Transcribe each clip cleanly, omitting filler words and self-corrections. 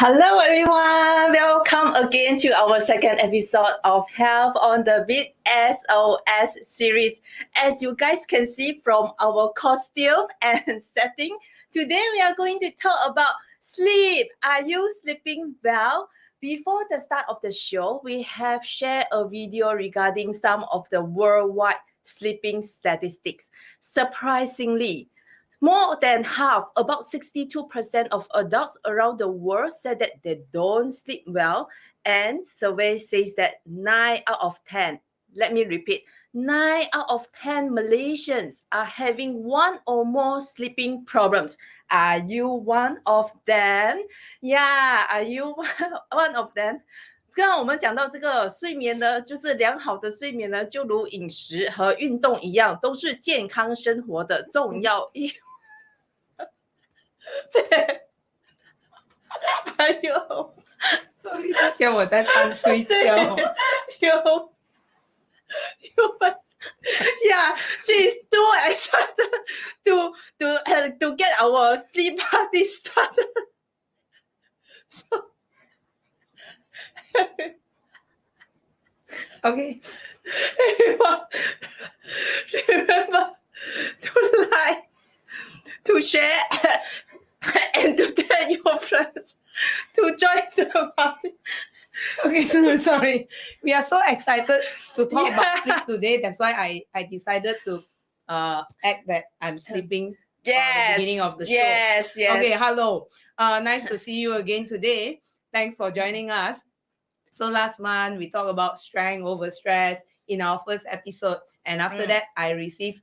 Hello everyone, welcome again to our second episode of Health on the Beat S.O.S series. As you guys can see from our costume and setting, today we are going to talk about sleep. Are you sleeping well? Before the start of the show, we have shared a video regarding some of the worldwide sleeping statistics. Surprisingly, more than half, about 62% of adults around the world said that they don't sleep well. And survey says that 9 out of 10, let me repeat, 9 out of 10 Malaysians are having one or more sleeping problems. Are you one of them? Yeah, are you one of them? 刚刚我们讲到这个睡眠呢，就是良好的睡眠呢，就如饮食和运动一样，都是健康生活的重要一环。还有 ，sorry， 他叫我在看睡觉。Yeah, she's too excited to get our sleep party started. So, Okay. everyone, remember to like, to share, and to tell your friends to join the party. Okay, so sorry. We are so excited to talk about sleep today. That's why I decided to act that I'm sleeping at the beginning of the show. Yes. Okay, hello. Nice to see you again today. Thanks for joining us. So last month we talked about strength over stress in our first episode, and after that I received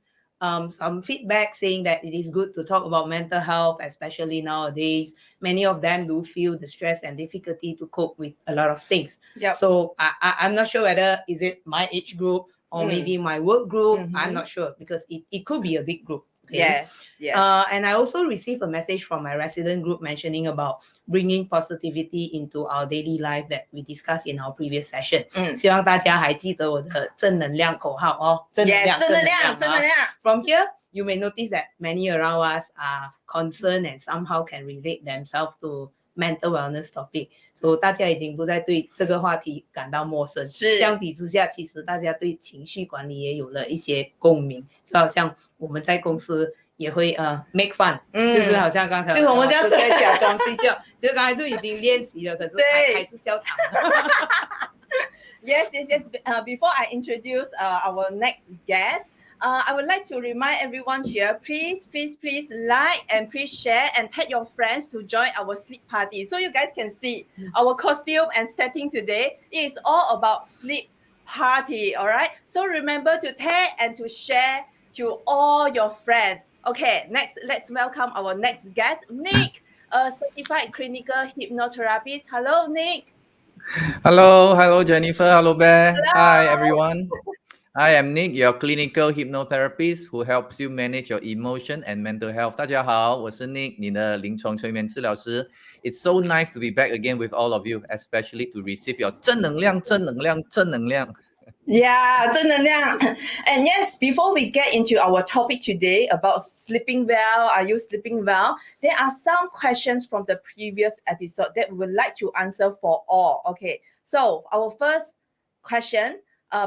some feedback saying that it is good to talk about mental health, especially nowadays. Many of them do feel the stress and difficulty to cope with a lot of things. Yep. So I'm not sure whether is it my age group or maybe my work group. I'm not sure because it could be a big group. Okay? Yes. And I also received a message from my resident group mentioning about bringing positivity into our daily life that we discussed in our previous session. 希望大家还记得我的正能量口号哦，正能量。From here, you may notice that many around us are concerned and somehow can relate themselves to mental wellness topic. So 大家已经不再对这个话题感到陌生。相比之下，其实大家对情绪管理也有了一些共鸣，就好像我们在公司也会make fun，就是好像刚才就我们这样子在假装睡觉，其实刚才就已经练习了，可是还是笑场。Yes. Before I introduce our next guest, I would like to remind everyone here, please like and please share and tag your friends to join our sleep party. So you guys can see our costume and setting today is all about sleep party, all right? So remember to tag and to share to all your friends. Okay, next, let's welcome our next guest, Nick, a certified clinical hypnotherapist. Hello, Nick. Hello, Jennifer. Hello, Bear. Hello. Hi, everyone. I am Nick, your clinical hypnotherapist who helps you manage your emotion and mental health. 大家好，我是 Nick， 你的临床催眠治疗师。It's so nice to be back again with all of you, especially to receive your 正能量。Yeah, 正能量. And yes, before we get into our topic today about sleeping well, are you sleeping well? There are some questions from the previous episode that we would like to answer for all. Okay, so our first question,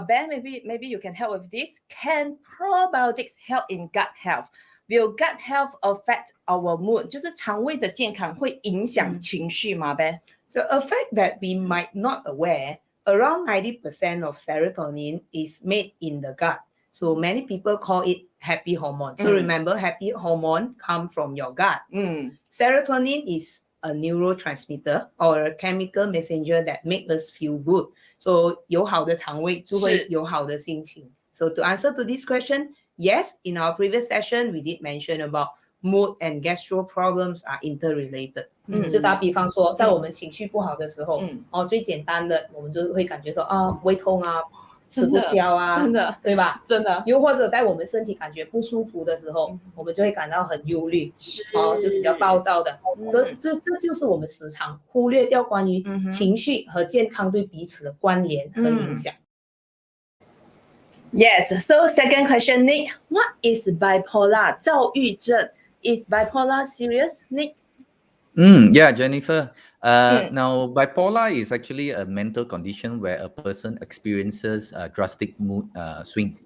Ben, maybe you can help with this. Can probiotics help in gut health? Will gut health affect our mood? 就是肠胃的健康会影响情绪吗 Ben? So a fact that we might not aware, around 90% of serotonin is made in the gut. So many people call it happy hormone. So remember, happy hormone come from your gut. Serotonin is a neurotransmitter or a chemical messenger that makes us feel good. So 有好的肠胃就会有好的心情。So to answer to this question, yes, in our previous session, we did mention about mood and gastro problems are interrelated. 就打比方说，在我们情绪不好的时候，最简单的，我们就会感觉说胃痛啊，吃不消啊，真的，对吧？真的。又或者在我们身体感觉不舒服的时候，我们就会感到很忧虑，就比较暴躁的。这就是我们时常忽略掉关于情绪和健康对彼此的关联和影响。Yes. So second question, Nick, what is bipolar? 躁郁症 Is bipolar serious, Nick? Yeah, Jennifer. Now, bipolar is actually a mental condition where a person experiences a drastic mood swing.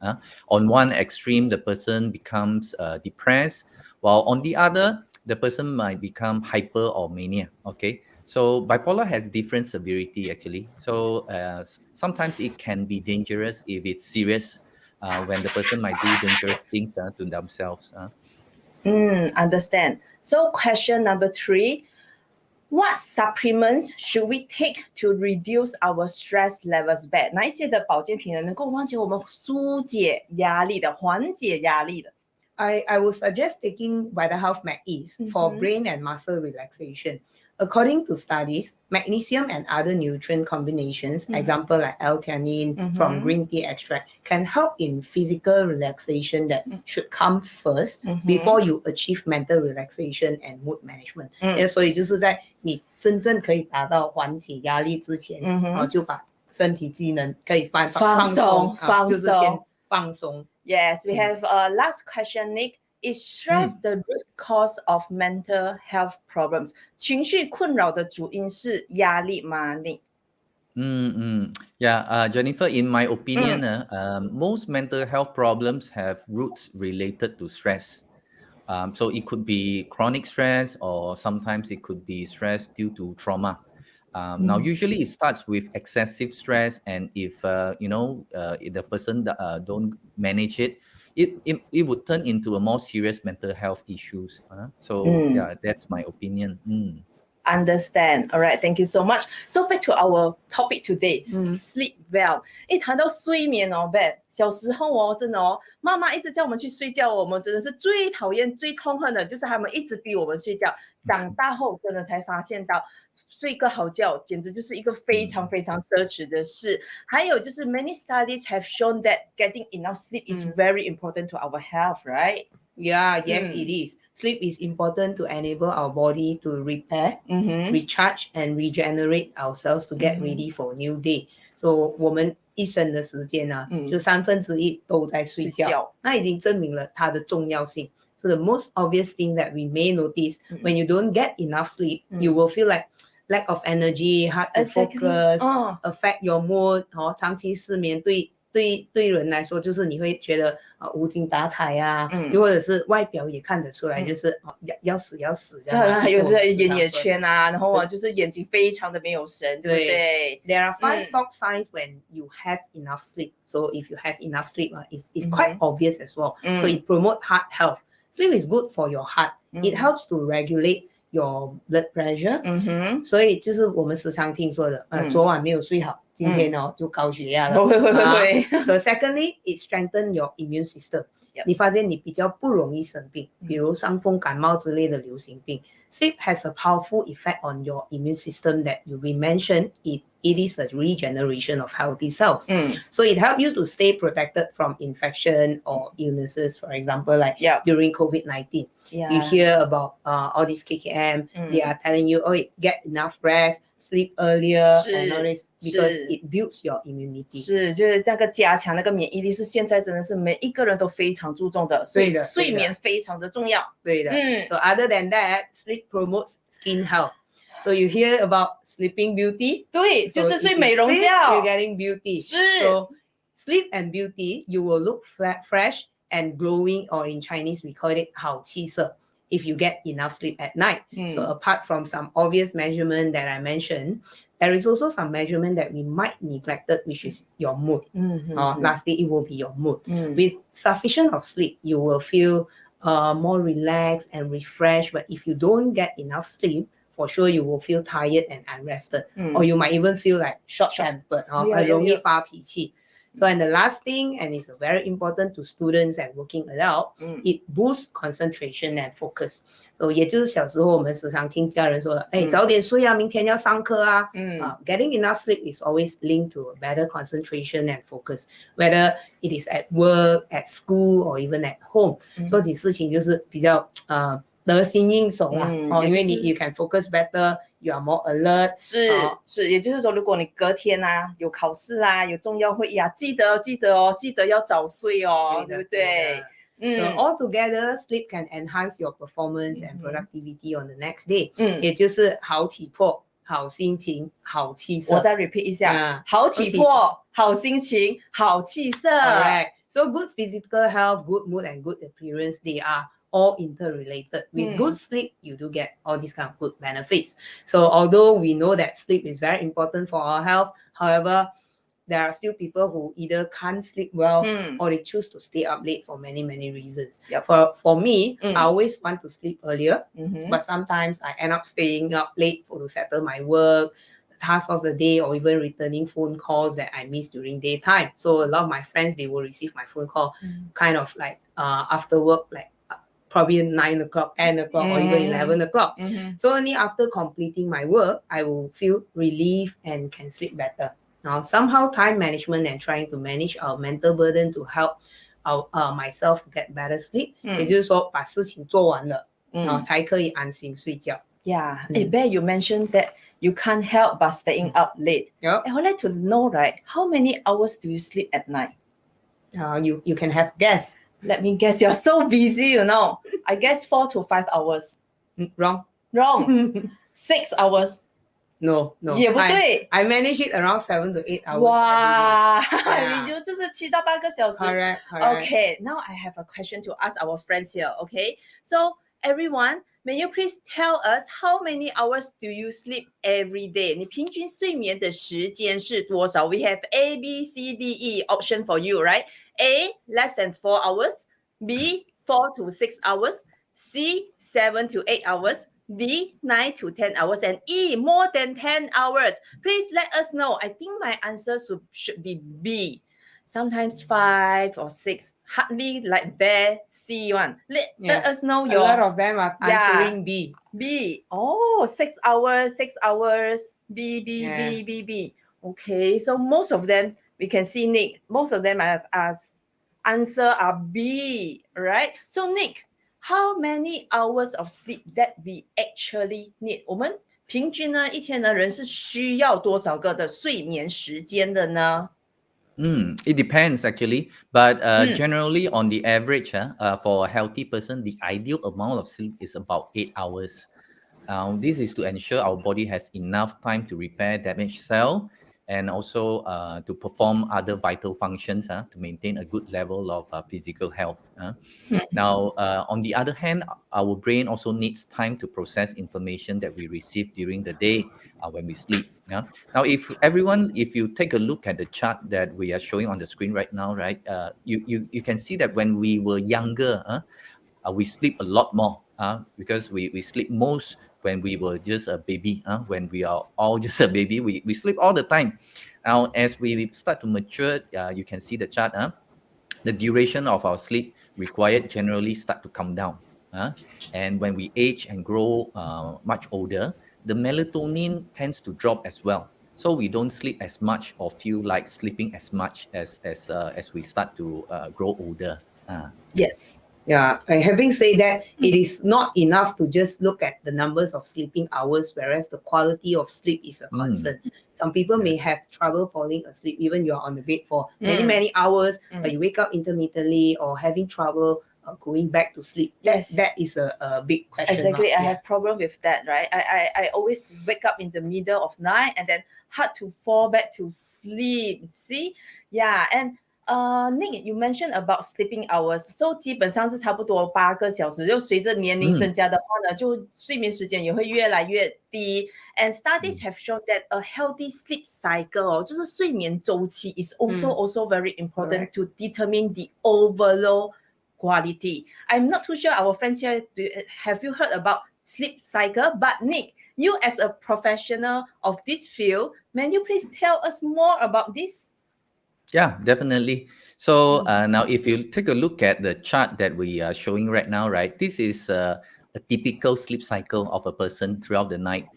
On one extreme, the person becomes depressed, while on the other, the person might become hyper or mania. Okay, so bipolar has different severity actually. So sometimes it can be dangerous if it's serious, when the person might do dangerous things to themselves. Understand. So question number 3, what supplements should we take to reduce our stress levels back? 哪一些的保健品呢，能够帮助我们疏解压力的、缓解压力的？ I would suggest taking VitaHealth Mag Ease for brain and muscle relaxation. According to studies, magnesium and other nutrient combinations, example like L-theanine from green tea extract, can help in physical relaxation that should come first before you achieve mental relaxation and mood management. 所以就是在你真正可以达到缓解压力之前，就把身体机能可以放松，就是先放松。Yes, we have a last question, Nick. Is stress the root cause of mental health problems? 情绪困扰的主因是压力吗 ，Nick? Yeah, Jennifer, in my opinion, most mental health problems have roots related to stress. So it could be chronic stress, or sometimes it could be stress due to trauma. Now, usually it starts with excessive stress, and if if the person don't manage it, it would turn into a more serious mental health issues. So yeah, that's my opinion. Understand. All right, thank you so much. So back to our topic today, sleep well. 谈到睡眠哦 ，Ben， 小时候哦，真的哦，妈妈一直叫我们去睡觉，我们真的是最讨厌、最痛恨的，就是他们一直逼我们睡觉。长大后真的才发现到，睡个好觉简直就是一个非常非常奢侈的事。还有就是 many studies have shown that getting enough sleep is very important to our health, right? Yeah, yes, it is. Sleep is important to enable our body to repair, recharge, and regenerate ourselves to get ready for a new day. So 我们一生的时间呢，就1/3都在睡觉，那已经证明了它的重要性。So the most obvious thing that we may notice when you don't get enough sleep, you will feel like lack of energy, hard to focus, affect your mood. 长期失眠对人来说，就是你会觉得无精打采啊，又或者是外表也看得出来，就是要死这样。还有这眼眼圈啊，然后就是眼睛非常的没有神，对不对 ？There are 5 top signs when you have enough sleep. So if you have enough sleep, it's quite obvious as well. So it promotes heart health. Sleep is good for your heart. It helps to regulate your blood pressure. 所以就是我们时常听说的，昨晚没有睡好，今天就高血压了。会。So secondly, it strengthens your immune system. 你发现你比较不容易生病，比如伤风感冒之类的流行病。Sleep has a powerful effect on your immune system that you mentioned. It is a regeneration of healthy cells. So it helps you to stay protected from infection or illnesses. For example, like during COVID-19, you hear about all these KKM. They are telling you, get enough rest, sleep earlier, and all this because it builds your immunity. 是，就是那个加强那个免疫力，是现在真的是每一个人都非常注重的，所以睡眠非常的重要。对的。So other than that, sleep promotes skin health. So you hear about sleeping beauty? 对，就是睡美容觉。You're getting beauty. 是。So sleep and beauty, you will look fresh and glowing, or in Chinese we call it 好气色, if you get enough sleep at night. So apart from some obvious measurement that I mentioned, there is also some measurement that we might neglected, which is your mood. Lastly, it will be your mood. With sufficient of sleep, you will feel more relaxed and refreshed. But if you don't get enough sleep, for sure you will feel tired and unrested, or you might even feel like short-tempered, 很容易发脾气。So and the last thing, and it's very important to students and working adults, it boosts concentration and focus. So 也就是小时候我们时常听家人说的，早点睡啊，明天要上课啊。Getting enough sleep is always linked to better concentration and focus, whether it is at work, at school, or even at home. 做起事情就是比较得心应手啦，因为you can focus better, you are more alert. 是，也就是说，如果你隔天啊有考试啊，有重要会议啊，记得要早睡哦，对不对？So altogether, sleep can enhance your performance and productivity on the next day. 也就是好体魄好心情，好气色。我再 repeat 一下， Yeah. 好体魄，好心情，好气色。 Correct. So good physical health, good mood, and good appearance, they are all interrelated. With good sleep, you do get all these kind of good benefits. So although we know that sleep is very important for our health, however, there are still people who either can't sleep well or they choose to stay up late for many, many reasons. Yep. For me, I always want to sleep earlier, but sometimes I end up staying up late to settle my work, task of the day, or even returning phone calls that I miss during daytime. So a lot of my friends, they will receive my phone call kind of like after work, like probably 9 o'clock, 10 o'clock, or even 11 o'clock. So only after completing my work, I will feel relief and can sleep better. Now, somehow time management and trying to manage our mental burden to help myself to get better sleep. 也就是说把事情做完了，才可以安心睡觉。Yeah, Bear, you mentioned that you can't help but staying up late. Yep. I would like to know, right, how many hours do you sleep at night? You can have guess. Let me guess, you're so busy, you know. I guess 4 to 5 hours. Wrong. Wrong. 6 hours. No. 也不对。 I manage it around 7 to 8 hours. 哇， Yeah. 你就是7到8个小时。 Correct. Okay, now I have a question to ask our friends here. Okay, so everyone, may you please tell us how many hours do you sleep every day? 你平均睡眠的时间是多少? We have A, B, C, D, E option for you, right? A, less than 4 hours. B, 4 to 6 hours. C, 7 to 8 hours. D, 9 to 10 hours. And E, more than 10 hours. Please let us know. I think my answer should be B. Sometimes 5 or 6. Hardly like Bear C one. Let us know A your... lot of them are answering B. B. Oh, 6 hours, 6 hours. B. Okay, so most of them, we can see Nick, most of them are answer are B, right? So Nick, how many hours of sleep that we actually need? 我们平均呢，一天的人是需要多少个的睡眠时间的呢？ It depends actually, but generally on the average, for a healthy person, the ideal amount of sleep is about 8 hours. This is to ensure our body has enough time to repair damaged cell and also to perform other vital functions to maintain a good level of physical health. Now, on the other hand, our brain also needs time to process information that we receive during the day when we sleep. Now, if you take a look at the chart that we are showing on the screen right now, right, you can see that when we were younger, we sleep a lot more because we sleep most when we were just a baby. When we are all just a baby, we sleep all the time. Now, as we start to mature, you can see the chart. The duration of our sleep required generally start to come down. And when we age and grow much older, the melatonin tends to drop as well. So we don't sleep as much or feel like sleeping as much as we start to grow older. Yes. Yeah, and having said that, it is not enough to just look at the numbers of sleeping hours, whereas the quality of sleep is a concern. Some people may have trouble falling asleep, even you're on the bed for many hours, but you wake up intermittently or having trouble going back to sleep. That is a big question. Exactly, I have problem with that, right? I always wake up in the middle of night and then hard to fall back to sleep. See, yeah, and Nick, you mentioned about sleeping hours. So 基本上是差不多8个小时，就随着年龄增加的话呢，就睡眠时间也会越来越低。And studies have shown that a healthy sleep cycle, 就是睡眠周期 is also very important to determine the overall quality. I'm not too sure our friends here, have you heard about sleep cycle? But Nick, you as a professional of this field, may you please tell us more about this? Yeah, definitely. So now if you take a look at the chart that we are showing right now, right, this is a typical sleep cycle of a person throughout the night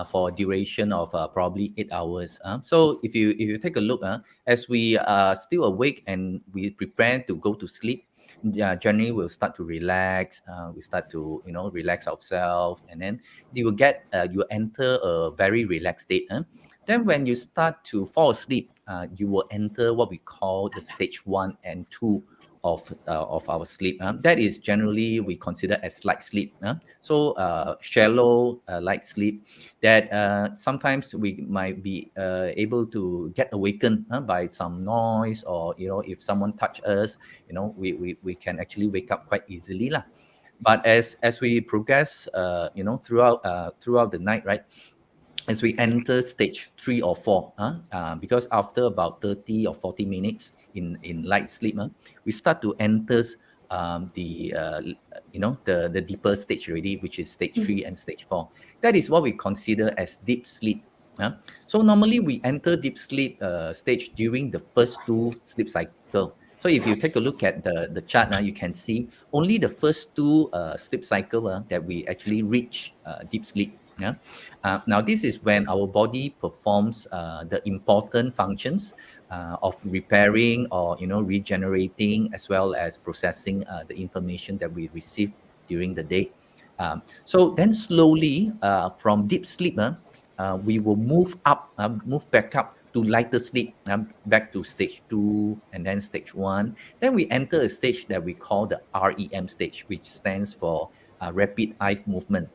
for a duration of probably 8 hours. So if you take a look, as we are still awake and we prepare to go to sleep, generally we'll start to relax. We start to relax ourselves, and then you enter a very relaxed state. Then when you start to fall asleep, you will enter what we call the stage 1 and 2 of our sleep. That is generally we consider as light sleep. So shallow light sleep that sometimes we might be able to get awakened by some noise, or if someone touch us, we can actually wake up quite easily lah. But as we progress, throughout the night, right? As we enter stage 3 or 4, because after about 30 or 40 minutes in light sleep, we start to enter the deeper stage already, which is stage 3 and stage 4. That is what we consider as deep sleep. So normally we enter deep sleep stage during the first 2 sleep cycle. So if you take a look at the chart, you can see only the first 2 sleep cycle that we actually reach deep sleep. Yeah. Now this is when our body performs the important functions of repairing or regenerating, as well as processing the information that we receive during the day. So then slowly from deep sleep, we will move back up to lighter sleep, back to stage 2 and then stage 1. Then we enter a stage that we call the REM stage, which stands for rapid eye movement.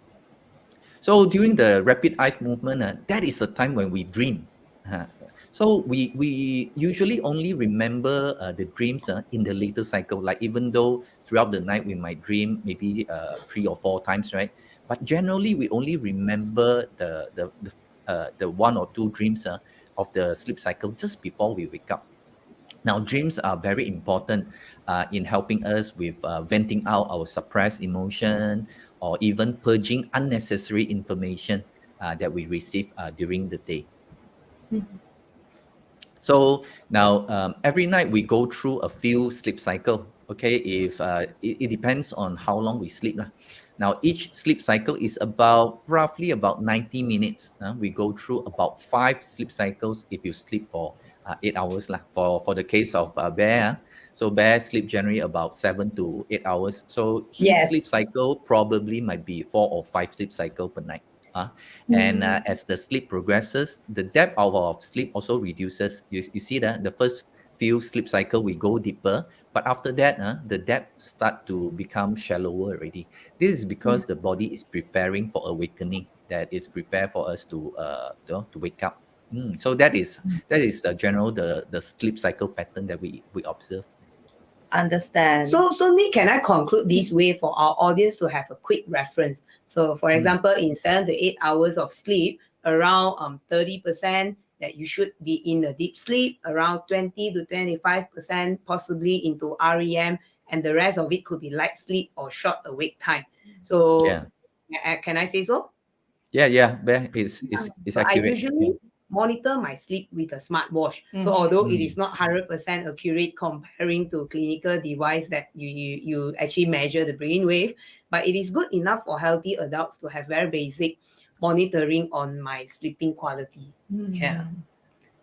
So during the rapid eye movement, that is the time when we dream. So we usually only remember the dreams in the later cycle. Like even though throughout the night we might dream maybe 3 or 4 times, right? But generally we only remember the 1 or 2 dreams of the sleep cycle just before we wake up. Now, dreams are very important in helping us with venting out our suppressed emotion, or even purging unnecessary information that we receive during the day. So now every night we go through a few sleep cycle. Okay, if it depends on how long we sleep lah. Now each sleep cycle is roughly about 90 minutes. We go through about 5 sleep cycles if you sleep for 8 hours lah. For the case of Bear, so Bear sleep generally about 7 to 8 hours. So his sleep Yes. cycle probably might be 4 or 5 sleep cycle per night. And as the sleep progresses, the depth of our sleep also reduces. You see that the first few sleep cycle we go deeper, but after that the depth start to become shallower already. This is because the body is preparing for awakening, that is prepared for us to wake up. So that is the general the sleep cycle pattern that we observe. Understand. So Nick, can I conclude this way for our audience to have a quick reference? So for example, in 7 to 8 hours of sleep, around 30% that you should be in a deep sleep, around 20 to 25% possibly into REM, and the rest of it could be light sleep or short awake time. So can I say so? Yeah, it's So I accurate. usually monitor my sleep with a smartwatch. So although it is not 100% accurate comparing to clinical device that you actually measure the brain wave, but it is good enough for healthy adults to have very basic monitoring on my sleeping quality. Yeah.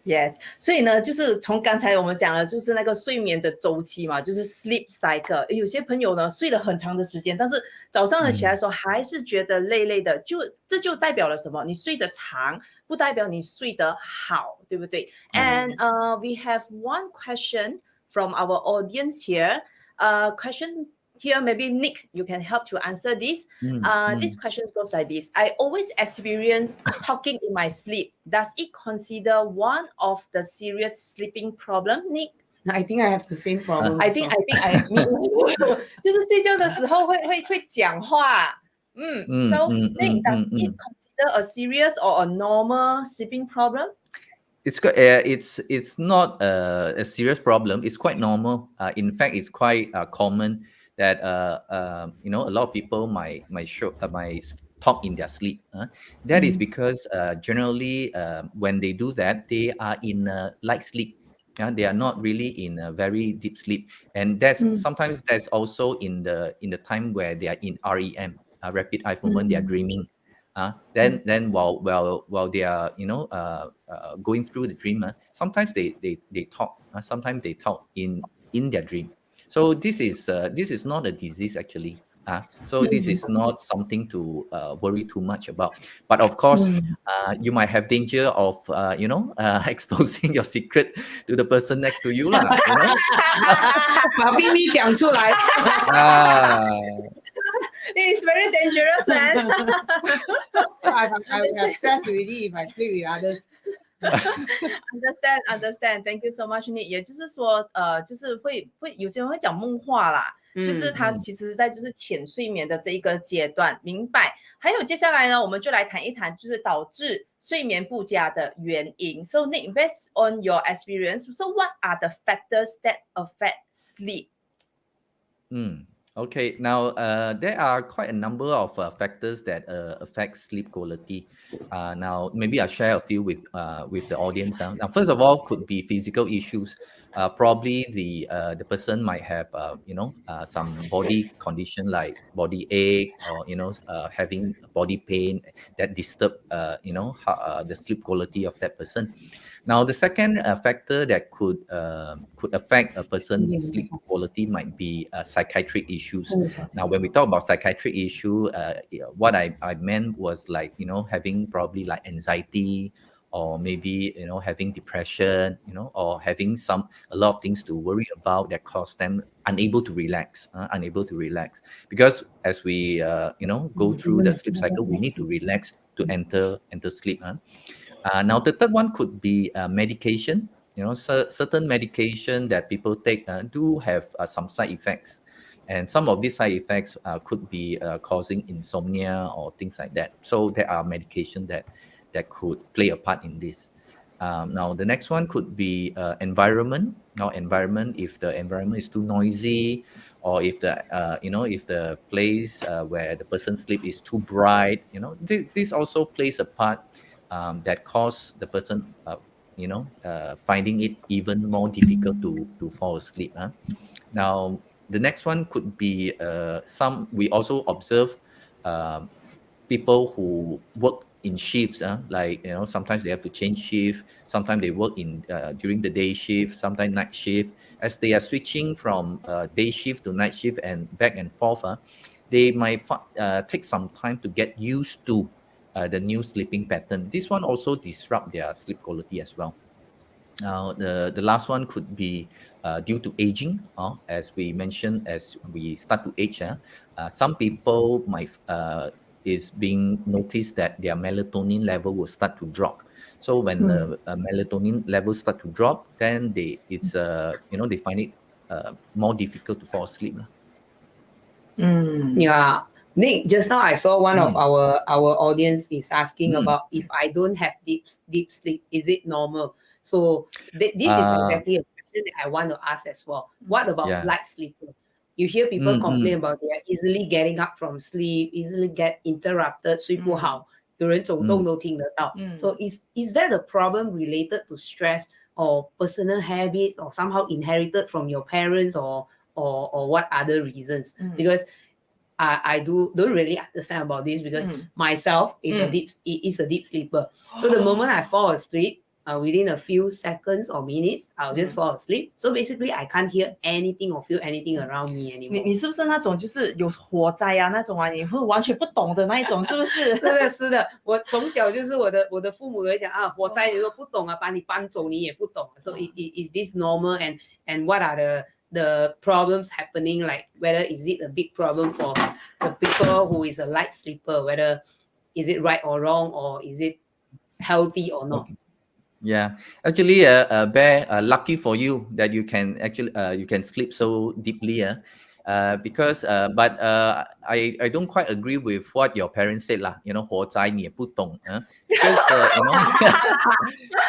Yes，所以呢，就是从刚才我们讲的，就是那个睡眠的周期嘛，就是 sleep cycle。有些朋友呢睡了很长的时间，但是早上呢起来的时候还是觉得累累的，这就代表了什么？你睡得长，不代表你睡得好，对不对？And we have one question from our audience here. Question here, maybe Nick, you can help to answer this. This question goes like this. I always experience talking in my sleep. Does it consider one of the serious sleeping problem, Nick? I think I have the same problem. I think 就是睡觉的时候会讲话。So Nick, does it consider a serious or a normal sleeping problem? It's not a serious problem. It's quite normal. In fact, it's quite common that a lot of people might talk in their sleep. That is because generally when they do that, they are in light sleep. They are not really in a very deep sleep, and sometimes that's also in the time where they are in REM, rapid eye movement. They are dreaming. Then while they are going through the dream, sometimes they talk. Sometimes they talk in their dream. So this is not a disease actually. So this is not something to worry too much about. But of course, you might have danger of exposing your secret to the person next to you lah. 把秘密讲出来。It's very dangerous, man. I have stress already if I sleep with others. Understand. Thank you so much, Nick. 也就是说，就是会有些人会讲梦话啦，就是他其实在就是浅睡眠的这一个阶段，明白？还有接下来呢，我们就来谈一谈，就是导致睡眠不佳的原因。So Nick, based on your experience, so what are the factors that affect sleep? Okay, now there are quite a number of factors that affect sleep quality. Now, maybe I'll share a few with the audience. Now, first of all, could be physical issues. Probably the person might have some body condition like body ache or having body pain that disturb the sleep quality of that person. Now, the second factor that could affect a person's sleep quality might be psychiatric issues. Now, when we talk about psychiatric issue, what I meant was like having probably like anxiety, or maybe having depression, or having a lot of things to worry about that cause them unable to relax. Because as we go through the sleep cycle, we need to relax to enter sleep. Now, the third one could be medication. Certain medication that people take do have some side effects. And some of these side effects could be causing insomnia or things like that. So there are medication that could play a part in this. Now, the next one could be environment. Now, environment, if the environment is too noisy, or if the place where the person sleep is too bright, this also plays a part that cause the person, finding it even more difficult to fall asleep. Now, the next one could be we also observe people who work in shifts, like sometimes they have to change shift, sometimes they work in during the day shift, sometimes night shift. As they are switching from day shift to night shift and back and forth, they might take some time to get used to the new sleeping pattern. This one also disrupt their sleep quality as well. Now, the last one could be due to aging. As we mentioned, as we start to age, some people might is being noticed that their melatonin level will start to drop. So when the melatonin levels start to drop, then they find it more difficult to fall asleep. Yeah. Nick, just now I saw one of our audience is asking about if I don't have deep sleep, is it normal? So this is exactly a question that I want to ask as well. What about light sleeper? You hear people complain about they are easily getting up from sleep, easily get interrupted, 睡不好，有人走动都听得到。So is that a problem related to stress or personal habits or somehow inherited from your parents or what other reasons? Because I don't really understand about this because myself is a deep sleeper. So the moment I fall asleep, within a few seconds or minutes, I'll just fall asleep. So basically, I can't hear anything or feel anything around me anymore. 你是不是那种就是有火灾啊那种啊，你会完全不懂的那一种，是不是？是的，我从小就是我的父母会讲啊，火灾你都不懂啊，把你搬走你也不懂。So is this normal and what are the problems happening? Like whether is it a big problem for the people who is a light sleeper? Whether is it right or wrong, or is it healthy or not? Yeah, actually, Bear, lucky for you that you can sleep so deeply. Because but I don't quite agree with what your parents said lah. 火灾你也不懂, because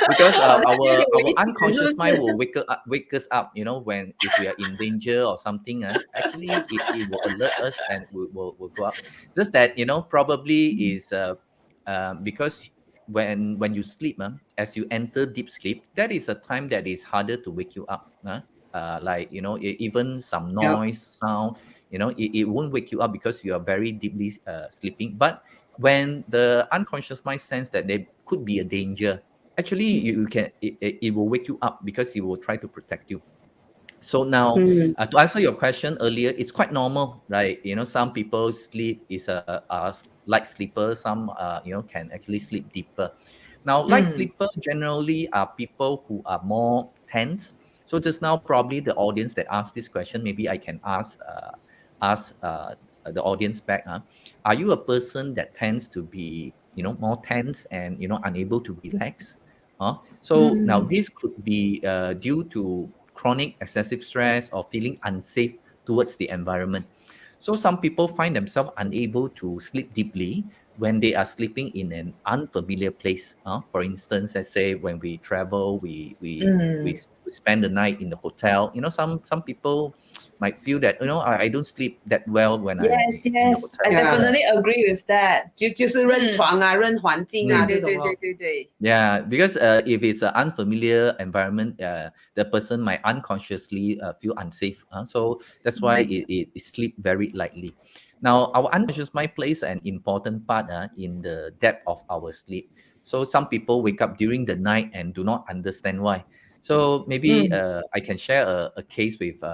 because our unconscious mind will wake us up. When if we are in danger or something, actually it will alert us and will go up. Just that probably is because when you sleep, as you enter deep sleep, that is a time that is harder to wake you up. Like even some noise, sound, it won't wake you up because you are very deeply sleeping. But when the unconscious mind sense that there could be a danger, actually it will wake you up because it will try to protect you. So now, to answer your question earlier, it's quite normal, right? Some people sleep is a light sleeper. Some, can actually sleep deeper. Now, light sleeper generally are people who are more tense. So just now, probably the audience that asked this question, maybe I can ask the audience back. Are you a person that tends to be, more tense and unable to relax? So now this could be due to chronic excessive stress or feeling unsafe towards the environment. So some people find themselves unable to sleep deeply when they are sleeping in an unfamiliar place. For instance, let's say when we travel, we spend the night in the hotel. Some people might feel that I don't sleep that well when I'm Yes, in the yes, I hotel. definitely agree with that. 就是认床啊、认环境啊这种哦。对。Yeah, because if it's an unfamiliar environment, the person might unconsciously feel unsafe. So that's why it sleep very lightly. Now, our unconscious mind plays an important part in the depth of our sleep. So some people wake up during the night and do not understand why. So maybe I can share a case with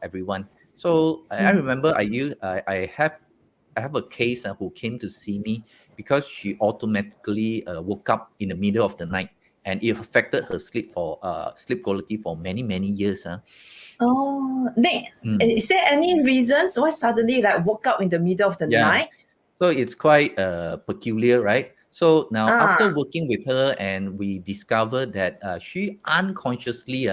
everyone. So I remember I have a case who came to see me because she automatically woke up in the middle of the night, and it affected her sleep quality for many years. Oh, Nick, Mm. is there any reasons why suddenly like woke up in the middle of the Yeah. night? So it's quite peculiar, right? So now, after Ah, working with her, and we discovered that she unconsciously,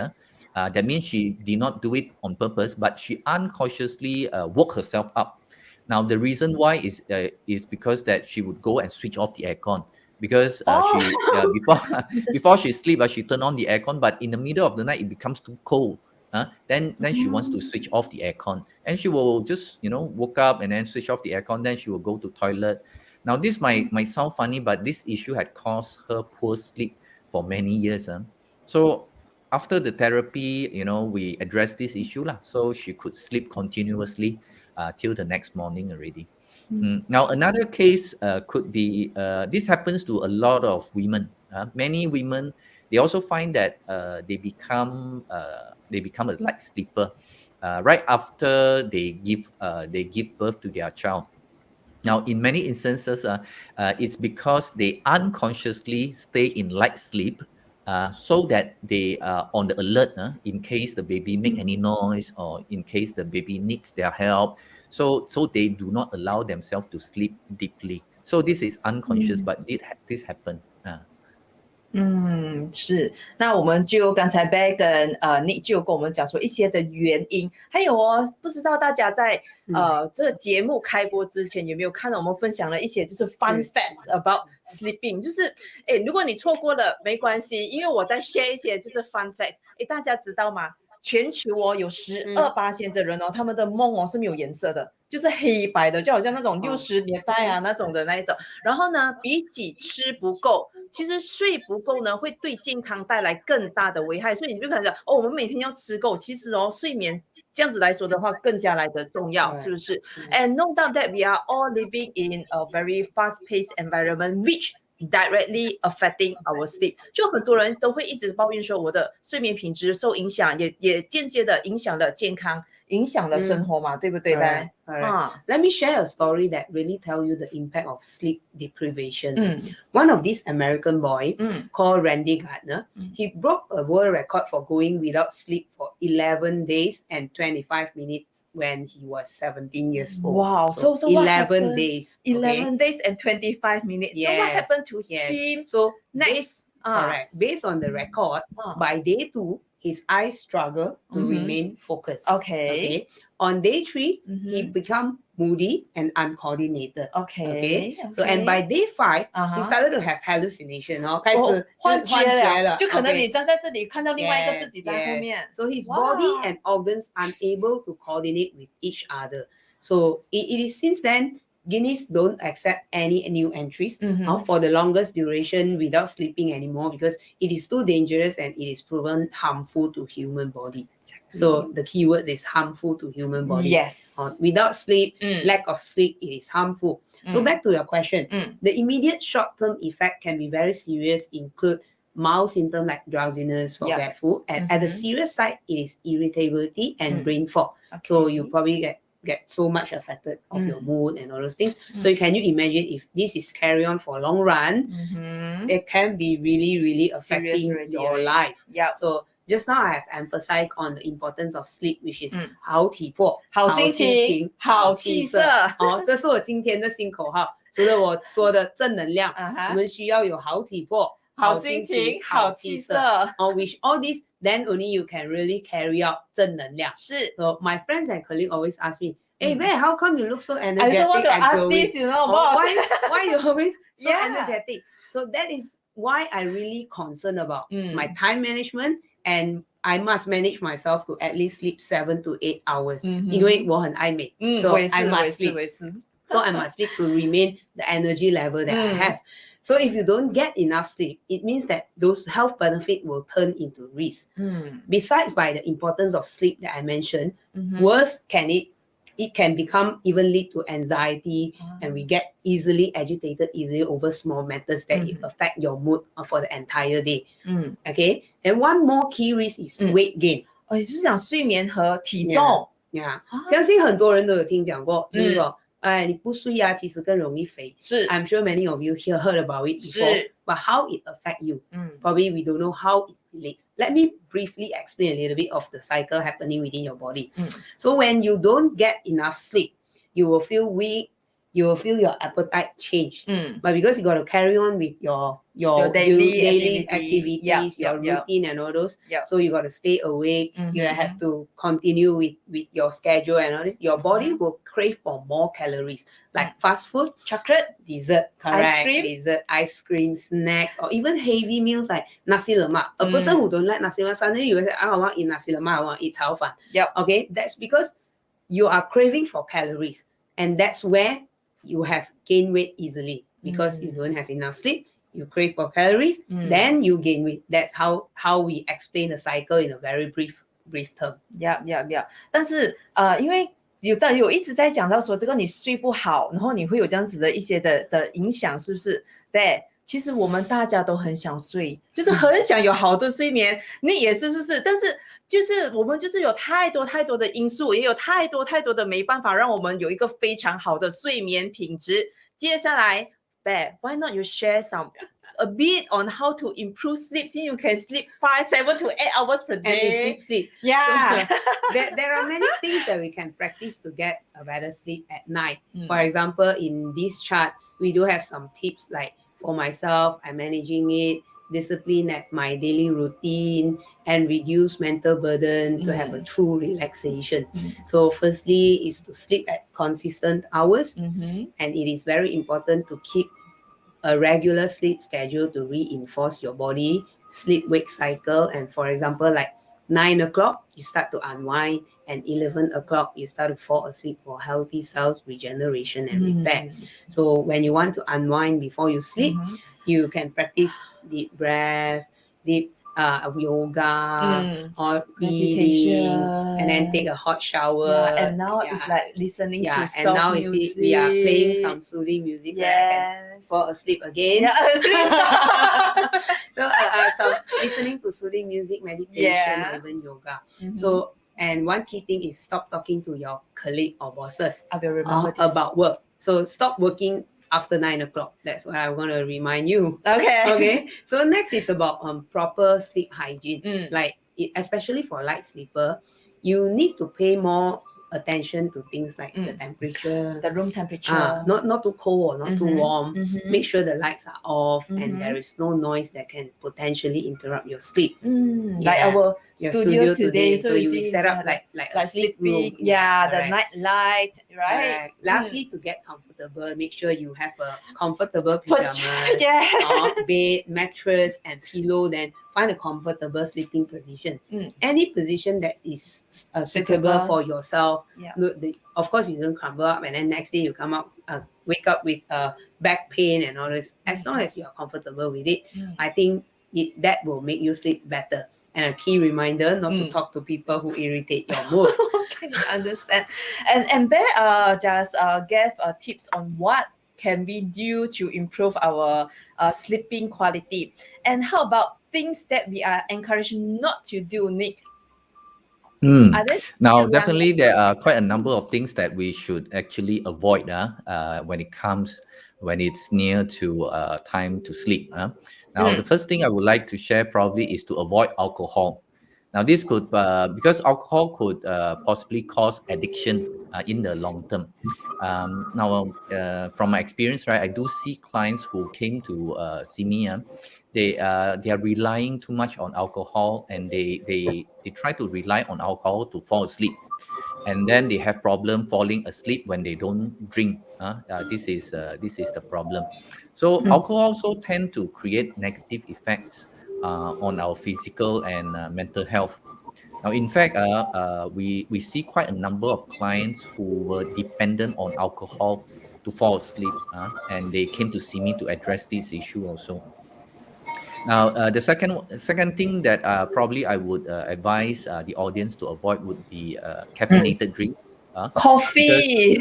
that means she did not do it on purpose, but she unconsciously woke herself up. Now, the reason why is because that she would go and switch off the aircon because she oh, before before interesting. she sleep, she turn on the aircon, but in the middle of the night it becomes too cold. Then she wants to switch off the aircon, and she will just woke up and then switch off the aircon. Then she will go to toilet. Now this might sound funny, but this issue had caused her poor sleep for many years. So after the therapy, we addressed this issue lah. So she could sleep continuously till the next morning already. Now another case could be this happens to a lot of women. Many women, they also find that they become a light sleeper right after they give birth to their child. Now, in many instances, it's because they unconsciously stay in light sleep, so that they are on the alert in case the baby make any noise or in case the baby needs their help. So they do not allow themselves to sleep deeply. So this is unconscious, but this happen. 是，那我们就刚才 Beck 跟Nick 就跟我们讲说一些的原因，还有不知道大家在这个节目开播之前有没有看到我们分享了一些就是 fun facts about sleeping，就是如果你错过了没关系，因为我在 share 一些就是 fun facts，大家知道吗？全球有12%的人他们的梦是没有颜色的，就是黑白的，就好像那种60年代啊那种的那一种。然后呢，比起吃不够，其实睡不够呢，会对健康带来更大的危害。所以你就可能讲我们每天要吃够，其实睡眠这样子来说的话，更加来的重要，是不是？And no doubt that we are all living in a very fast-paced environment, which directly affecting our sleep， 就很多人都会一直抱怨说我的睡眠品质受影响，也间接的影响了健康，影响了生活嘛，对不对呗？ Let me share a story that really tell you the impact of sleep deprivation. One of these American boy called Randy Gardner, he broke a world record for going without sleep for 11 days and 25 minutes when he was 17 years old. Wow, so 11 days. 11 days and 25 minutes. Yes, so what happened to yes. him? So next, correct. Based on the record, by day 2, his eyes struggle to remain focused. Okay. On day 3, he become moody and uncoordinated. Okay. So and by day 5, he started to have hallucination. 开始幻觉了，就可能 Okay. 你站在这里看到另外一个自己在后面。 So his body and organs unable to coordinate with each other. So it is since then Guinness don't accept any new entries for the longest duration without sleeping anymore because it is too dangerous and it is proven harmful to human body. Exactly. So the keywords is harmful to human body. Yes. Without sleep, lack of sleep, it is harmful. So back to your question, the immediate short-term effect can be very serious, include mild symptom like drowsiness, forgetful. And at the serious side, it is irritability and brain fog. So you probably get so much affected of your mood and all those things. So can you imagine if this is carry on for a long run, it can be really, really affecting your life. So just now I have emphasized on the importance of sleep, which is 好体魄、好心情、好气色。这是我今天的新口号。除了我说的正能量，我们需要有好体魄、好心情、好气色。Which all this, then only you can really carry out 正能量。是。So my friends and colleagues always ask me, "Hey, man, how come you look so energetic?" I also want to ask glowing? this, you know, boss. Why you always so energetic? So that is why I really concerned about my time management, and I must manage myself to at least sleep 7 to 8 hours. 因为我很爱美， so I must sleep. So I must sleep to remain the energy level that I have. So if you don't get enough sleep, it means that those health benefits will turn into risk. Besides by the importance of sleep that I mentioned, worse it can become even lead to anxiety, and we get easily agitated over small matters that affect your mood for the entire day. Okay, and one more key risk is weight gain. 也就是讲睡眠和体重。相信很多人都有听讲过，就是说，你不睡啊，其实更容易肥。是 I'm sure many of you heard about it before, but how it affect you? Probably we don't know how it relates. Let me briefly explain a little bit of the cycle happening within your body. So when you don't get enough sleep, you will feel weak. You will feel your appetite change. But because you got to carry on with your daily activities, your routine and all those, so you got to stay awake. You have to continue with your schedule and all this. Your body will crave for more calories, like fast food, chocolate, dessert, ice cream, snacks, or even heavy meals like nasi lemak. A person who don't like nasi lemak, suddenly you will say, I want to eat nasi lemak, I want to eat chao fan. Okay, that's because you are craving for calories, and that's where you have gained weight easily, because you don't have enough sleep, you crave for calories, then you gain weight. That's how we explain the cycle in a very brief term. 但是因为有一直在讲到说这个你睡不好，然后你会有这样子的一些的影响，是不是？对，其实我们大家都很想睡，就是很想有好的睡眠，你也是，但是就是我们就是有太多的因素，也有太多的没办法让我们有一个非常好的睡眠品质。接下来 why not you share a bit on how to improve sleep, since you can sleep 5, 7 to 8 hours per day. And sleep. Yeah. So, there are many things that we can practice to get a better sleep at night. For example, in this chart, we do have some tips, like for myself, I'm managing it, discipline at my daily routine, and reduce mental burden to have a true relaxation. So firstly is to sleep at consistent hours, and it is very important to keep a regular sleep schedule to reinforce your body sleep-wake cycle. And for example, like 9 o'clock, you start to unwind, and 11 o'clock, you start to fall asleep for healthy cells regeneration and repair. So when you want to unwind before you sleep, you can practice deep breath, deep yoga, or reading, and then take a hot shower. And now it's like listening to soft and now music. We are playing some soothing music so I can fall asleep again. Please stop. So some listening to soothing music, meditation, or even yoga. So, and one key thing is stop talking to your colleague or bosses I will remember this. about work. So stop working after 9 o'clock. That's what I'm going to remind you. Okay. So next is about proper sleep hygiene. Like especially for light sleeper, you need to pay more attention to things like the temperature, the room temperature, not too cold or not too warm. Make sure the lights are off and there is no noise that can potentially interrupt your sleep. Like our studio today, so you will set up like a sleep room. The night light, right? Lastly, to get comfortable, make sure you have a comfortable pajamas, bed, mattress, and pillow. Then find a comfortable sleeping position. Any position that is suitable for yourself. Of course, you don't crumble up, and then next day you wake up with back pain and all this. As long as you are comfortable with it, I think that will make you sleep better. And a key reminder not to talk to people who irritate your mood. Okay, understand. And Bear just gave tips on what can we do to improve our sleeping quality? And how about things that we are encouraged not to do, Nick? Are there Now, yeah. definitely, there are quite a number of things that we should actually avoid when it's near to time to sleep. Now, the first thing I would like to share probably is to avoid alcohol. Now, this could because alcohol could possibly cause addiction in the long term. From my experience, right, I do see clients who came to see me. They are relying too much on alcohol, and they try to rely on alcohol to fall asleep, and then they have problem falling asleep when they don't drink. This is the problem. So alcohol also tend to create negative effects on our physical and mental health. Now, in fact, we see quite a number of clients who were dependent on alcohol to fall asleep, and they came to see me to address this issue also. Now, the second thing that probably I would advise the audience to avoid would be caffeinated drinks, because Coffee.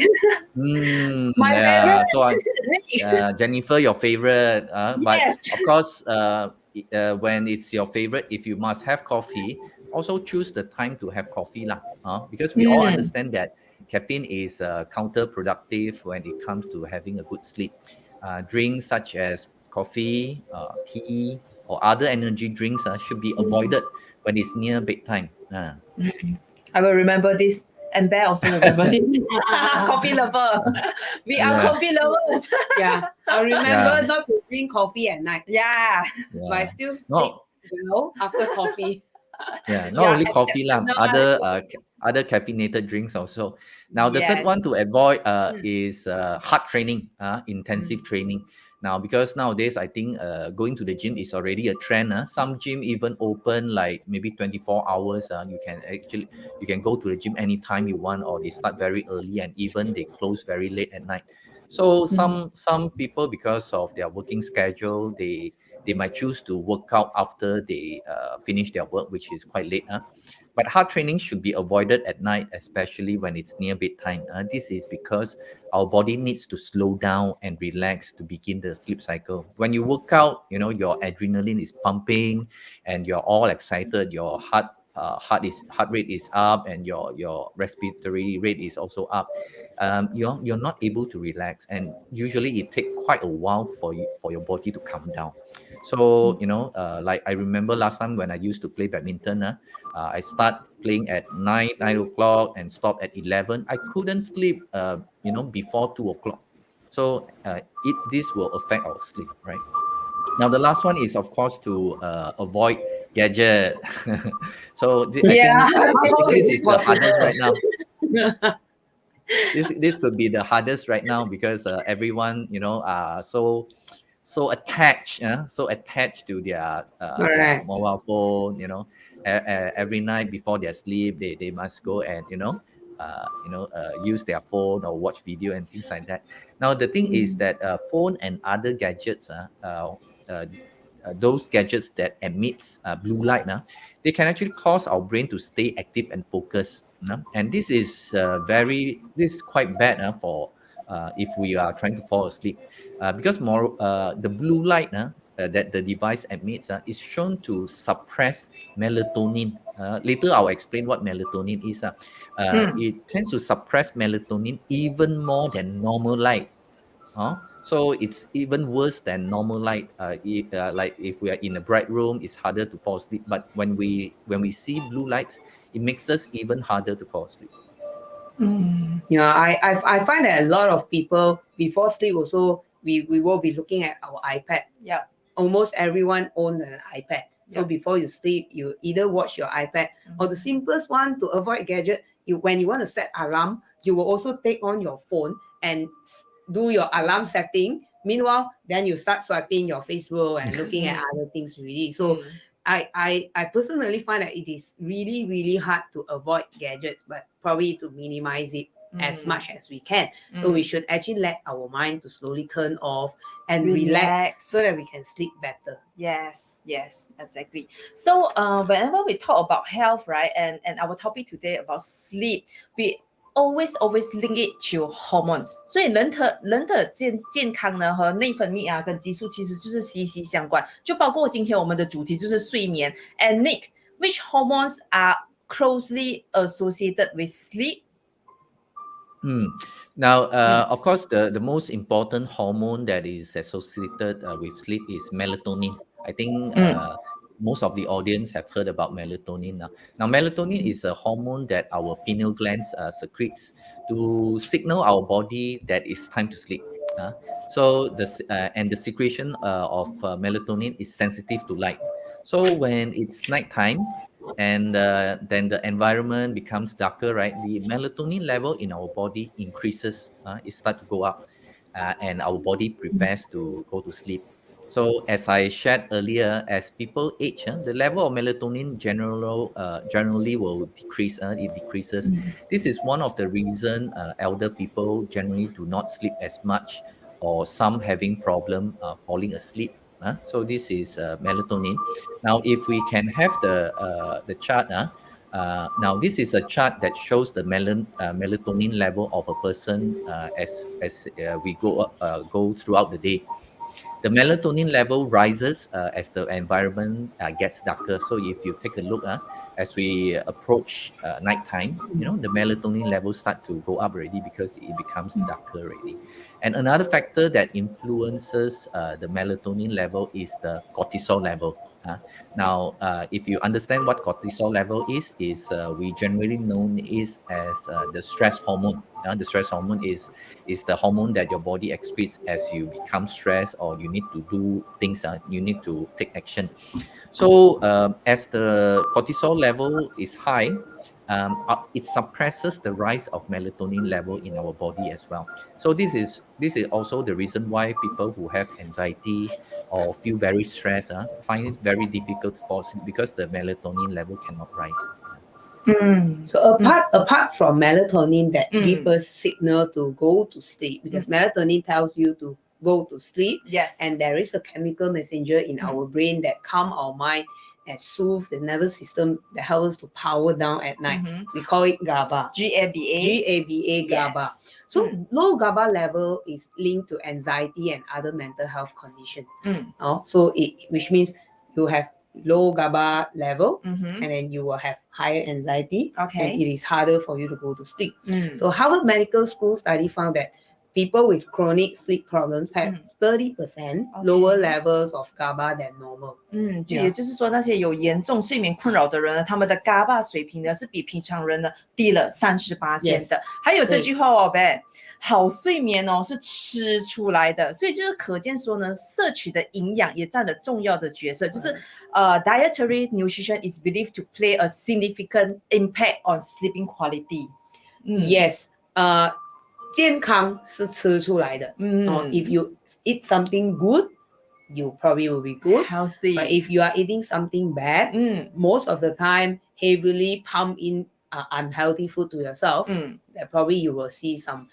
My yeah. favorite. Nick. Jennifer, your favorite, but Yes. of course, when it's your favorite, if you must have coffee, also choose the time to have coffee lah. Because we all understand that caffeine is counterproductive when it comes to having a good sleep. Drinks such as coffee, tea, or other energy drinks should be avoided when it's near bedtime. I will remember this. And Bear also remember this. Coffee lover. We are Yeah. coffee lovers. Yeah, I remember Yeah. not to drink coffee at night, Yeah. but I Yeah. still sleep No, well after coffee. yeah, not Yeah, only coffee lah, no, other caffeinated drinks also. Now, the third yes. one to avoid is hard training, intensive training. Now, because nowadays I think going to the gym is already a trend. Some gym even open like maybe 24 hours. You can go to the gym anytime you want, or they start very early and even they close very late at night. So some people, because of their working schedule, they might choose to work out after they finish their work, which is quite late. But hard training should be avoided at night, especially when it's near bedtime. This is because our body needs to slow down and relax to begin the sleep cycle. When you work out, your adrenaline is pumping and you're all excited. Your heart rate is up, and your respiratory rate is also up. You're not able to relax, and usually it takes quite a while for your body to calm down. So like I remember last time when I used to play badminton. I start playing at 9 o'clock and stop at 11. I couldn't sleep before 2 o'clock. So this will affect our sleep, right? Now, the last one is, of course, to avoid gadget. So Yeah. I think How this is is it the hardest possible? right now. This could be the hardest right now, because everyone are so attached, so attached to their Correct. mobile phone. Every night before their sleep, they must go and use their phone or watch video and things like that. Now, the thing is that phone and other gadgets, those gadgets that emits blue light, they can actually cause our brain to stay active and focused. And this is this is quite bad for if we are trying to fall asleep, because more the blue light that the device emits is shown to suppress melatonin. Later, I'll explain what melatonin is. It tends to suppress melatonin even more than normal light. So it's even worse than normal light. Like if we are in a bright room, it's harder to fall asleep. But when we see blue lights, it makes us even harder to fall asleep. Yeah, I find that a lot of people before sleep also we will be looking at our iPad. Yeah. Almost everyone own an iPad. So Yeah. before you sleep, you either watch your iPad or the simplest one to avoid gadget. When you want to set alarm, you will also take on your phone and do your alarm setting. Meanwhile, then you start swiping your Facebook and looking at other things really. So I personally find that it is really, really hard to avoid gadgets, but probably to minimize it as much as we can. So we should actually let our mind to slowly turn off and relax so that we can sleep better. Yes, exactly. So whenever we talk about health, right, and our topic today about sleep, we always link it to hormones， 所以人的健康呢和内分泌啊跟激素其实就是息息相关，就包括今天我们的主题就是睡眠。And Nick, which hormones are closely associated with sleep? Now, of course, the most important hormone that is associated with sleep is melatonin. I think most of the audience have heard about melatonin now. Now, melatonin is a hormone that our pineal glands secretes to signal our body that it's time to sleep. So the secretion of melatonin is sensitive to light. So when it's nighttime, and then the environment becomes darker, right? The melatonin level in our body increases. It starts to go up, and our body prepares to go to sleep. So as I shared earlier, as people age, the level of melatonin generally will decrease. It decreases. This is one of the reason elder people generally do not sleep as much, or some having problem falling asleep. So this is melatonin. Now, if we can have the chart, now this is a chart that shows the melatonin level of a person as we go throughout the day. The melatonin level rises as the environment gets darker. So if you take a look, as we approach nighttime, the melatonin levels start to go up already because it becomes darker already. And another factor that influences the melatonin level is the cortisol level. Now, if you understand what cortisol level is we generally known is as the stress hormone. The stress hormone is the hormone that your body excretes as you become stressed or you need to do things. You need to take action. So as the cortisol level is high, it suppresses the rise of melatonin level in our body as well. So this is also the reason why people who have anxiety or feel very stressed find it very difficult to fall asleep because the melatonin level cannot rise. So apart from melatonin that give us signal to go to sleep, because melatonin tells you to go to sleep. Yes. And there is a chemical messenger in our brain that calm our mind and soothe the nervous system that helps us to power down at night. We call it GABA. GABA. GABA. Yes. So low GABA level is linked to anxiety and other mental health conditions. So which means you have low GABA level and then you will have higher anxiety and it is harder for you to go to sleep. So Harvard Medical School study found that people with chronic sleep problems have 30% lower levels of GABA than normal. 也就是说那些有严重睡眠困扰的人呢，他们的 GABA 水平呢是比平常人呢低了38%的。还有这句话哦 ，Ben， 好睡眠哦是吃出来的，所以就是可见说呢，摄取的营养也占了重要的角色。就是dietary nutrition is believed to play a significant impact on sleeping quality. Yes. 健康是吃出来的。If you eat something good, you probably will be good. Healthy. But if you are eating something bad, most of the time heavily pump in unhealthy food to yourself, that probably you will see some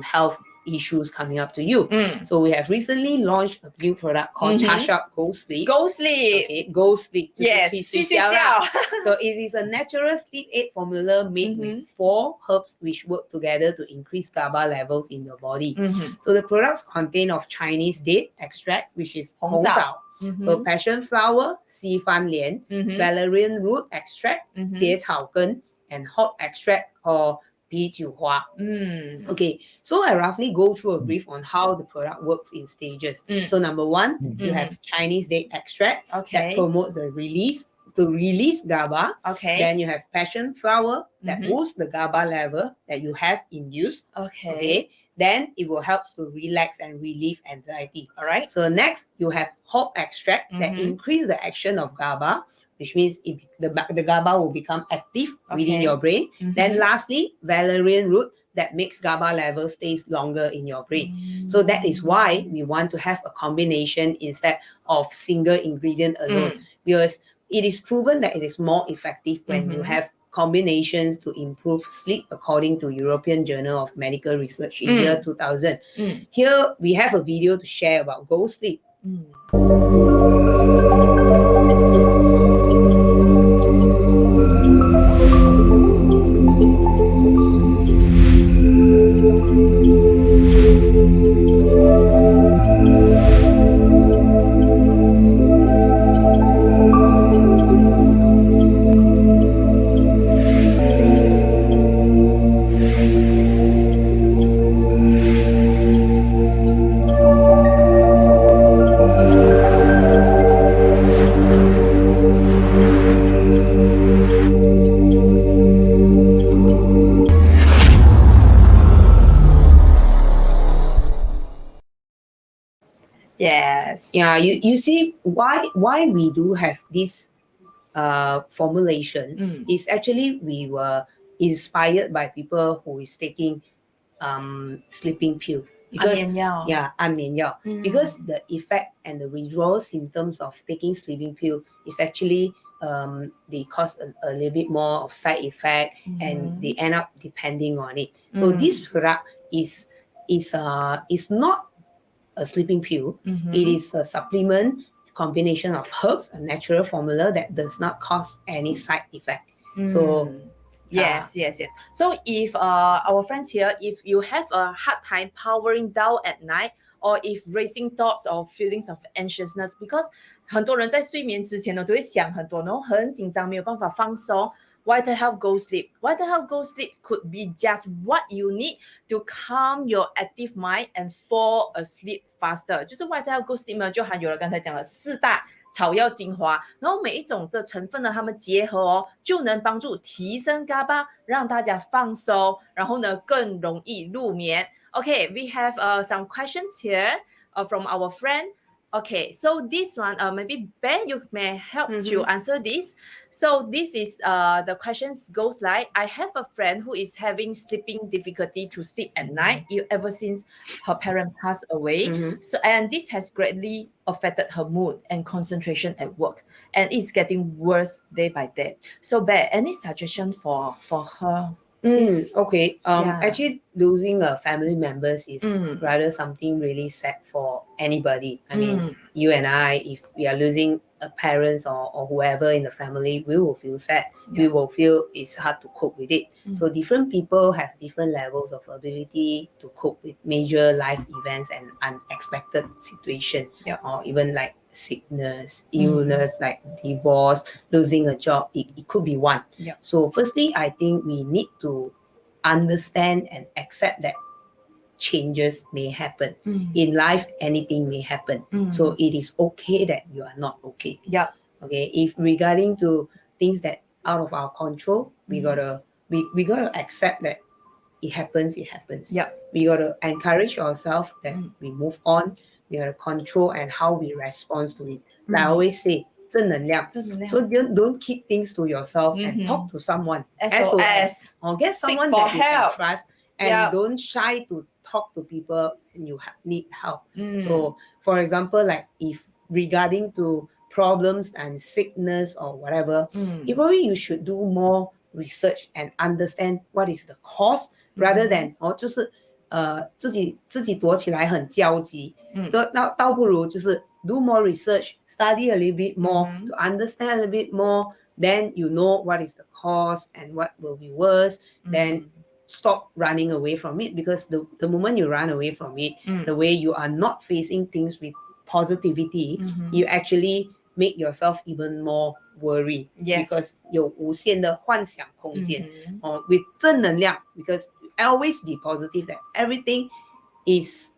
health issues coming up to you. So we have recently launched a new product called Charge Up Go Sleep. Go Sleep. Okay, Go Sleep. Yes. 睡觉啦。So it is a natural sleep aid formula made with 4 herbs which work together to increase GABA levels in your body. So the products contain of Chinese date extract, which is 红枣. So passion flower, 西番莲, valerian root extract, 结草根, and hop extract or 啤酒花. Okay, so I roughly go through a brief on how the product works in stages. So number 1, you have Chinese date extract that promotes the release GABA. Then you have passion flower that boosts the GABA level that you have induced. Then it will help to relax and relieve anxiety. All right. So next, you have hop extract that increase the action of GABA, which means the GABA will become active within your brain. Then lastly, valerian root that makes GABA level stays longer in your brain. So that is why we want to have a combination instead of single ingredient alone, because it is proven that it is more effective when you have combinations to improve sleep according to European Journal of Medical Research in year 2000. Here we have a video to share about Go Sleep. Yes. Yeah, you see why we do have this formulation is actually we were inspired by people who is taking sleeping pill because 安眠药。 yeah 安眠药 because the effect and the withdrawal symptoms of taking sleeping pill is actually they cause a little bit more of side effect and they end up depending on it. So this product is not a sleeping pill. It is a supplement combination of herbs, a natural formula that does not cause any side effect. So Yes. So if our friends here, if you have a hard time powering down at night, or if racing thoughts or feelings of anxiousness, because 很多人在睡眠之前呢都会想很多，然后很紧张，没有办法放松。VitaHealth Go Sleep. VitaHealth Go Sleep could be just what you need to calm your active mind and fall asleep faster. 就是 VitaHealth Go Sleep 呢，就含有了刚才讲的4大草药精华，然后每一种的成分呢，它们结合哦，就能帮助提升GABA，让大家放松，然后呢更容易入眠。Okay, we have some questions here from our friend. Okay, so this one, maybe Ben, you may help to answer this. So this is the questions goes like, I have a friend who is having sleeping difficulty to sleep at night ever since her parent passed away. So and this has greatly affected her mood and concentration at work, and it's getting worse day by day. So Ben, any suggestion for her? Okay. Yeah. Actually, losing a family members is rather something really sad for anybody. I mean, you and I, if we are losing a parents or whoever in the family, we will feel sad. We will feel it's hard to cope with it. So different people have different levels of ability to cope with major life events and unexpected situation, or even like sickness, illness, like divorce, losing a job. It could be one. So firstly, I think we need to understand and accept that changes may happen in life. Anything may happen, so it is okay that you are not okay. Okay, if regarding to things that out of our control, we gotta accept that it happens. We gotta encourage ourselves that we move on. We gotta control and how we respond to it. Like I always say, 正能量. So don't keep things to yourself and talk to someone. S.O.S. Or get Seek someone for that you help. can trust, and don't shy to talk to people when you need help. So for example, like if regarding to problems and sickness or whatever, probably you should do more research and understand what is the cause, rather than 就是自己躲起来很焦急，倒不如就是 do more research, study a little bit more to understand a little bit more, then you know what is the cause and what will be worse, then stop running away from it. Because the moment you run away from it, the way you are not facing things with positivity, you actually make yourself even more worried, because 有无限的幻想空间with 正能量, because always be positive that everything is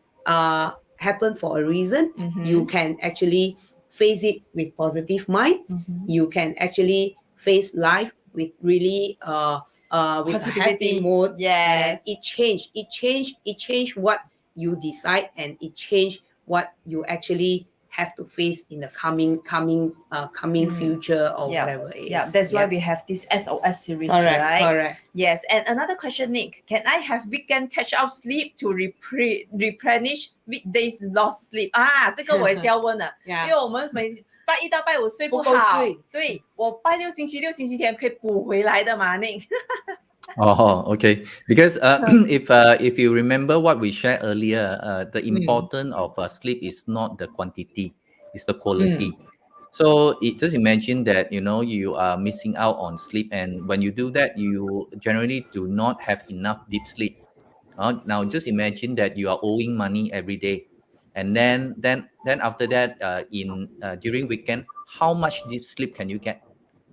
happen for a reason. You can actually face it with positive mind. You can actually face life with really with a happy mood. And it change what you decide, and it change what you actually have to face in the coming future or whatever it is. That's why we have this S.O.S. series, Correct. right? Yes. And another question, Nick, can I have weekend catch up sleep to replenish weekdays lost sleep? 这个我也是要问的，因为我们每拜一到拜五睡不好，不够睡，对，我拜六、星期六、星期天可以补回来的嘛，Nick。Oh, okay. Because if you remember what we shared earlier, the importance of sleep is not the quantity, it's the quality. So just imagine that you are missing out on sleep, and when you do that, you generally do not have enough deep sleep. Now just imagine that you are owing money every day, and then after that, during weekend, how much deep sleep can you get?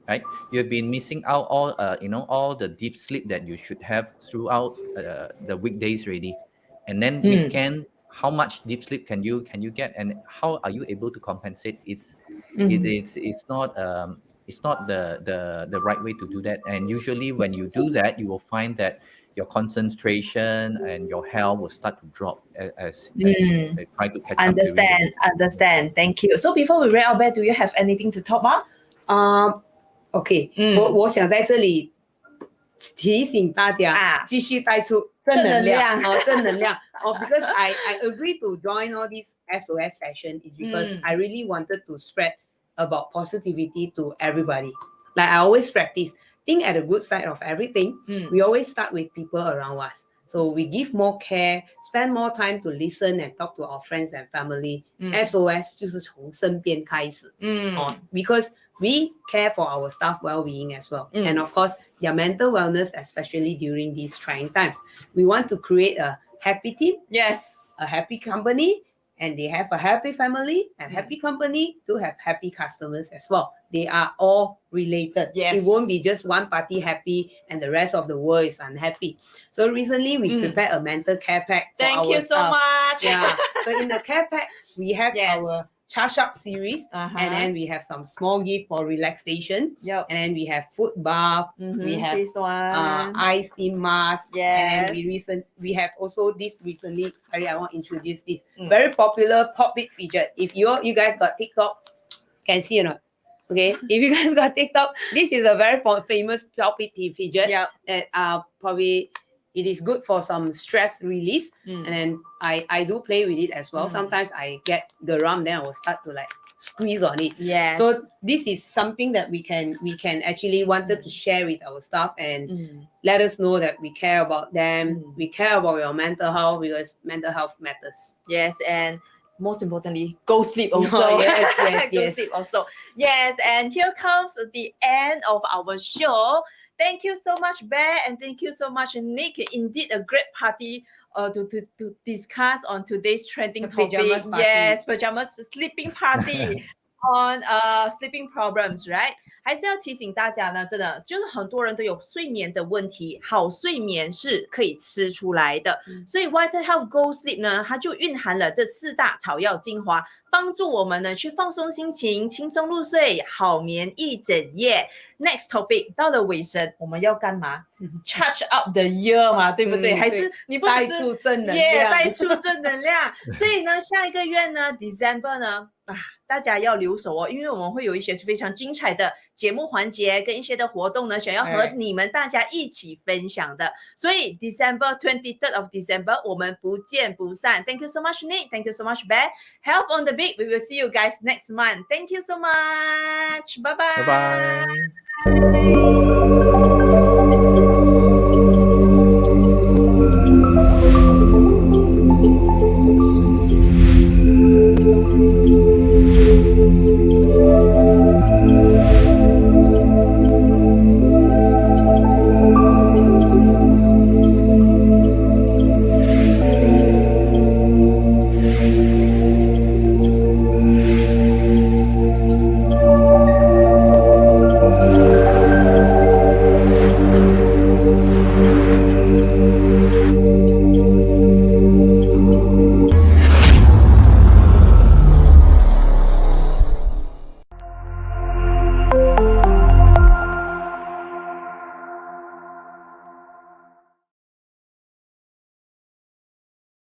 Right, you have been missing out all the deep sleep that you should have throughout the weekdays already, and then weekend, how much deep sleep can you get, and how are you able to compensate? It's not the right way to do that. And usually when you do that, you will find that your concentration and your health will start to drop as you try to catch up. Understand. Thank you. So before we wrap up, Bear, do you have anything to talk about? OK，我想在这里提醒大家继续带出正能量because I agree to join all these S.O.S session is because I really wanted to spread about positivity to everybody. Like I always practice, think at the good side of everything. We always start with people around us. So we give more care, spend more time to listen and talk to our friends and family. S.O.S 就是从身边开始because we care for our staff well-being as well. And of course, their mental wellness, especially during these trying times. We want to create a happy team, a happy company, and they have a happy family and happy company to have happy customers as well. They are all related. It won't be just one party happy and the rest of the world is unhappy. So recently we prepared a mental care pack for our staff. Thank you so much. Yeah. So in the care pack, we have our Charge Up series, and then we have some small gift for relaxation, and then we have foot bath, we have eye steam mask, and then we have also this recently. I want to introduce this very popular pop-it fidget. If you guys got TikTok, can see or not? Okay, if you guys got TikTok, this is a very famous pop-it fidget that probably. It is good for some stress release, and then I do play with it as well. Sometimes I get garam, then I will start to like squeeze on it. So this is something that we can actually wanted to share with our staff and let us know that we care about them. We care about your mental health because mental health matters. And most importantly, go sleep also. Go sleep also. And here comes the end of our show. Thank you so much, Bear, and thank you so much, Nick. Indeed, a great party to discuss on today's trending topic. Pajamas sleeping party on sleeping problems, right? 还是要提醒大家呢，真的就是很多人都有睡眠的问题，好睡眠是可以吃出来的。所以 VitaHealth Go Sleep 呢，它就蕴含了这4大草药精华，帮助我们呢去放松心情，轻松入睡，好眠一整夜。Next topic 到了尾声，我们要干嘛？Charge up the year 嘛，对不对？还是你不只是带出正能量，带出正能量。所以呢，下一个月呢 ，December 呢，大家要留守哦，因为我们会有一些非常精彩的节目环节跟一些的活动呢，想要和你们大家一起分享的。所以 December 23rd of December 我们不见不散。Thank you so much, Nick. Thank you so much, Bear. Health on the Beat. We will see you guys next month. Thank you so much. Bye bye. Bye bye.